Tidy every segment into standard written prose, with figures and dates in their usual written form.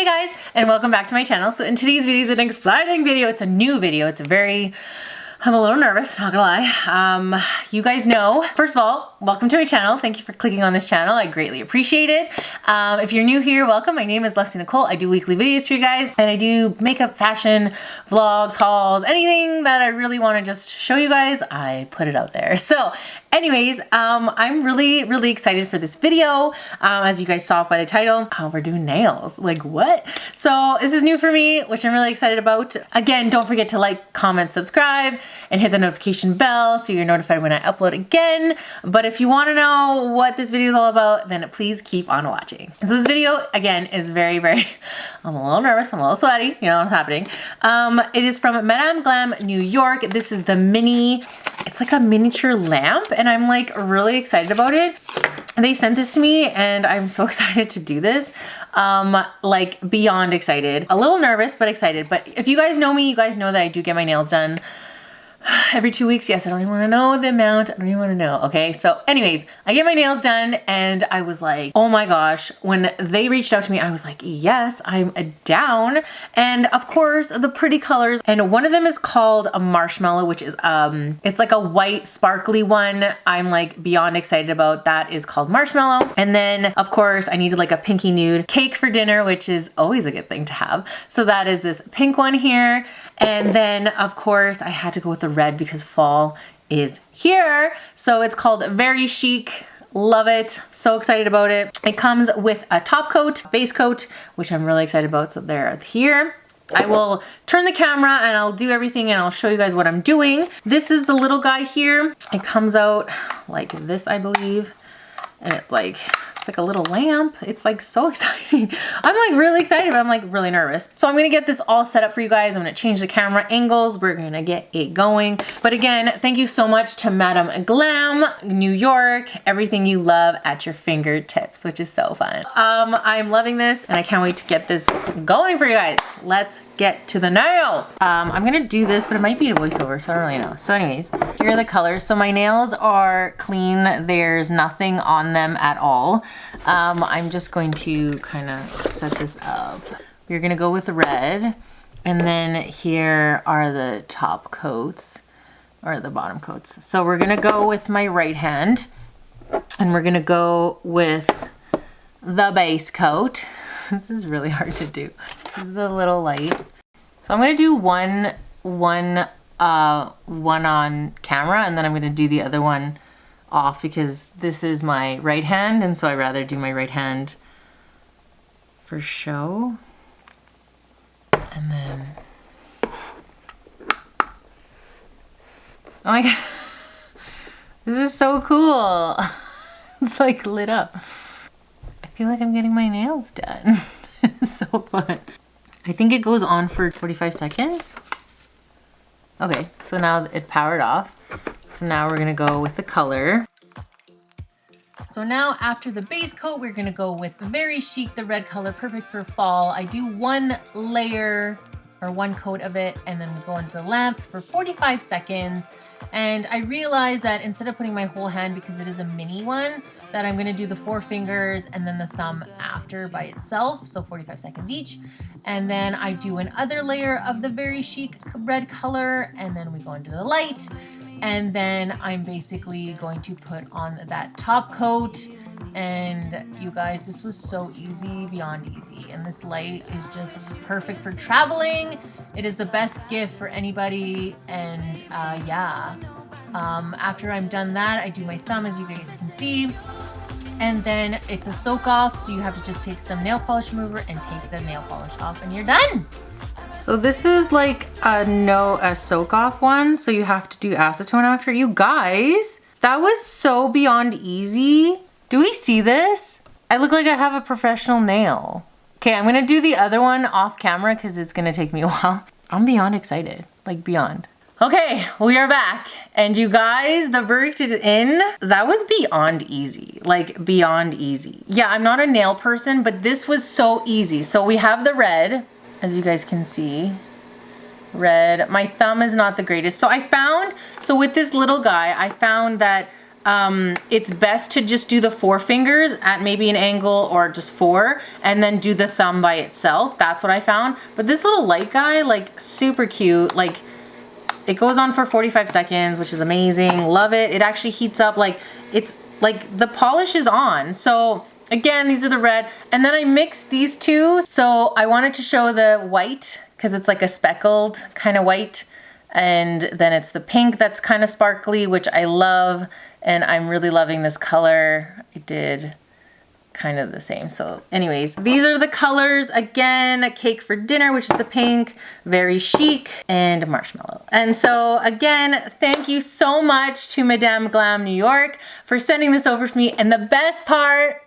guys, and welcome back to my channel. So in today's video is an exciting video. It's a new video. I'm a little nervous, not gonna lie. You guys know, first of all, welcome to my channel. Thank you for clicking on this channel. I greatly appreciate it. If you're new here, welcome. My name is Leslie Nicole. I do weekly videos for you guys, and I do makeup, fashion, vlogs, hauls, anything that I really want to just show you guys, I put it out there. So anyways, I'm really excited for this video. As you guys saw by the title, we're doing nails. Like what? So this is new for me, which I'm really excited about. Again, don't forget to like, comment, subscribe, and hit the notification bell so you're notified when I upload again. But if you want to know what this video is all about, then please keep on watching. So this video, again, is very, I'm a little nervous, I'm a little sweaty, you know what's happening. It is from Madam Glam New York. This is the mini, it's like a miniature lamp, and I'm like really excited about it. They sent this to me and I'm so excited to do this. Like beyond excited. A little nervous, but excited. But if you guys know me, you guys know that I do get my nails done every 2 weeks. Yes, I don't even want to know the amount. I don't even want to know. Okay, so anyways, I get my nails done and I was like, oh my gosh, when they reached out to me, I was like, yes, I'm down. And of course, the pretty colors. And one of them is called a Marshmallow, which is, it's like a white sparkly one. I'm like beyond excited about. That is called Marshmallow. And then of course, I needed like a pinky nude cake for dinner, which is always a good thing to have. So that is this pink one here. And then of course I had to go with the red because fall is here. So it's called Very Chic. Love it. So excited about it. It comes with a top coat, base coat, which I'm really excited about. So they're here. I will turn the camera and I'll do everything and I'll show you guys what I'm doing. This is the little guy here. It comes out like this, I believe. And it's like a little lamp. It's like so exciting. I'm like really excited, but I'm like really nervous. So I'm gonna get this all set up for you guys. I'm gonna change the camera angles. We're gonna get it going. But again, thank you so much to Madam Glam New York. Everything you love at your fingertips, which is so fun. I'm loving this and I can't wait to get this going for you guys. Let's get to the nails. I'm gonna do this, but it might be a voiceover, so I don't really know. So anyways, here are the colors. So my nails are clean. There's nothing on them at all. I'm just going to kind of set this up. We're gonna go with red, and then here are the top coats, or the bottom coats. So we're gonna go with my right hand, and we're gonna go with the base coat. This is really hard to do. This is the little light. So I'm gonna do one on camera, and then I'm gonna do the other one off because this is my right hand, and so I'd rather do my right hand for show. And then, oh my god, this is so cool. It's like lit up. I feel like I'm getting my nails done. It's so fun. I think it goes on for 45 seconds. Okay, so now it powered off. So now we're gonna go with the color. So now after the base coat, we're gonna go with Very Chic, the red color, perfect for fall. I do one layer or one coat of it, and then we go into the lamp for 45 seconds. And I realized that instead of putting my whole hand, because it is a mini one, that I'm gonna do the 4 fingers and then the thumb after by itself, so 45 seconds each. And then I do another layer of the Very Chic red color, and then we go into the light. And then I'm basically going to put on that top coat. And you guys, this was so easy, beyond easy. And this light is just perfect for traveling. It is the best gift for anybody. And yeah, after I'm done that, I do my thumb, as you guys can see. And then it's a soak off, so you have to just take some nail polish remover and take the nail polish off, and you're done. So this is like a soak off one, so you have to do acetone after. You guys, that was so beyond easy. Do we see this? I look like I have a professional nail. Okay, I'm gonna do the other one off camera because it's gonna take me a while. I'm beyond excited, like beyond. Okay, we are back. And you guys, the verdict is in. That was beyond easy, like beyond easy. Yeah, I'm not a nail person, but this was so easy. So we have the red, as you guys can see. Red. My thumb is not the greatest. So with this little guy, I found that it's best to just do the 4 fingers at maybe an angle or just 4, and then do the thumb by itself. That's what I found. But this little light guy, like super cute. Like it goes on for 45 seconds, which is amazing. Love it. It actually heats up, like it's like the polish is on. So again, these are the red. And then I mixed these two. So I wanted to show the white because it's like a speckled kind of white. And then it's the pink that's kind of sparkly, which I love. And I'm really loving this color. I did kind of the same. So anyways, these are the colors. Again, Cake for Dinner, which is the pink, Very Chic, and Marshmallow. And so again, thank you so much to Madam Glam New York for sending this over to me. And the best part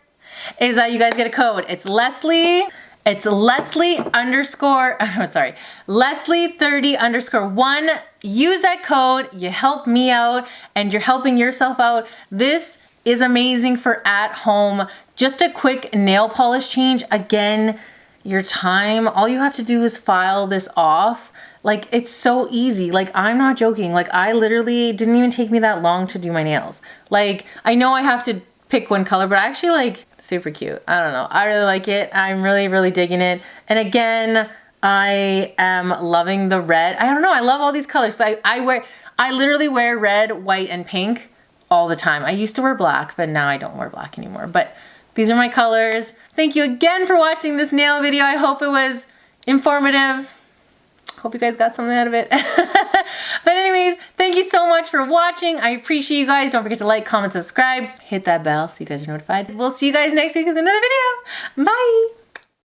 is that you guys get a code. It's Leslie. It's Leslie Leslie30_1. Use that code. You help me out and you're helping yourself out. This is amazing for at home. Just a quick nail polish change. Again, your time, all you have to do is file this off. Like it's so easy. Like I'm not joking. Like I literally didn't even take me that long to do my nails. Like I know I have to pick one color, but I actually like super cute. I don't know. I really like it. I'm really, really digging it. And again, I am loving the red. I don't know. I love all these colors. So I literally wear red, white, and pink all the time. I used to wear black, but now I don't wear black anymore. But these are my colors. Thank you again for watching this nail video. I hope it was informative. Hope you guys got something out of it. But anyways, thank you so much for watching. I appreciate you guys. Don't forget to like, comment, subscribe, hit that bell so you guys are notified. We'll see you guys next week with another video. Bye.